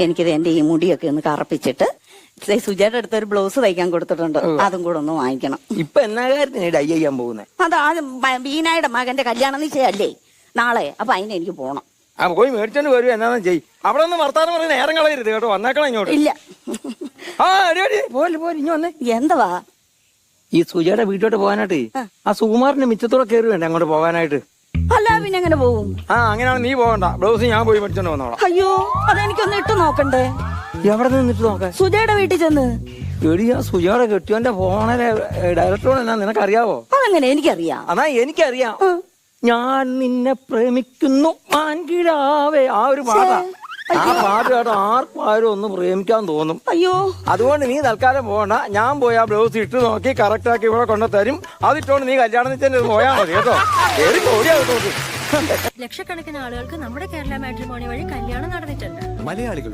എനിക്കിത് എന്റെ ഈ മുടിയൊക്കെ ഒന്ന് കറപ്പിച്ചിട്ട് സുജയുടെ അടുത്ത് ഒരു ബ്ലൗസ് തയ്ക്കാൻ കൊടുത്തിട്ടുണ്ട്, അതും കൂടെ ഒന്ന് വാങ്ങിക്കണം. ഇപ്പൊ എന്നാ കാര്യത്തിന് ഡൈ ചെയ്യാൻ പോകുന്നത്? അത് ബീനായുടെ മകന്റെ കല്യാണ നിശ്ചയല്ലേ നാളെ, അപ്പൊ അതിന് എനിക്ക് പോണം. ആ പോയി മേടിച്ചോണ്ട് വരും, എന്നാന്ന് ചെയ്യും. അവിടെ ഒന്ന് വർത്താനം പറഞ്ഞ് നേരം കളയരുത് കേട്ടോ, വന്നേക്കണം ഇങ്ങോട്ട്. ഇല്ല. ആ അടി പോലെ ഇനി വന്നേ. എന്തുവാ? ഈ സുജയുടെ വീട്ടോട്ട് പോകാനായിട്ട് ആ സുകുമാറിന്റെ മിച്ചത്തോടെ കയറി വേണ്ട അങ്ങോട്ട് പോകാനായിട്ട്. അല്ല പിന്നെ എങ്ങനെ പോകും? ആ അങ്ങനെയാണ്, നീ പോകണ്ട. ബ്ലൗസ് ഞാൻ പോയി മേടിച്ചോണ്ട് വന്നോളാം. അയ്യോ, അതെനിക്കൊന്ന് ഇട്ട് നോക്കണ്ടേ? എവിടെ നിന്നിട്ട് നോക്കാൻ? സുജയുടെ വീട്ടിൽ ചെന്ന്. എടി ആ സുജയുടെ കെട്ടിയോന്റെ ഫോണിലെ ഡയറക്ടറോട് എന്നാ നിനക്കറിയാവോ? അതെങ്ങനെ എനിക്കറിയാം? അതാ എനിക്കറിയാം. ഞാൻ നിന്നെ പ്രേമിക്കുന്നു മാൻകിടാവേ, ആ ഒരു പാട്ടാ. ആ പാട്ട് കേട്ടോ ആർക്കും ഒന്ന് പ്രേമിക്കാൻ തോന്നും. അയ്യോ, അതുകൊണ്ട് നീ തൽക്കാലം പോകണ്ട, ഞാൻ പോയി ആ ബ്ലൗസ് ഇട്ട് നോക്കി കറക്റ്റ് ആക്കി ഇവിടെ കൊണ്ടു തരും. അതിട്ടോണ്ട് നീ കല്യാണത്തിന് പോയാൽ മതി കേട്ടോ. ലക്ഷക്കണക്കിന് ആളുകൾക്ക് നമ്മുടെ കേരള മാട്രിമോണി വഴി കല്യാണം നടന്നിട്ടുണ്ട്. മലയാളികളുടെ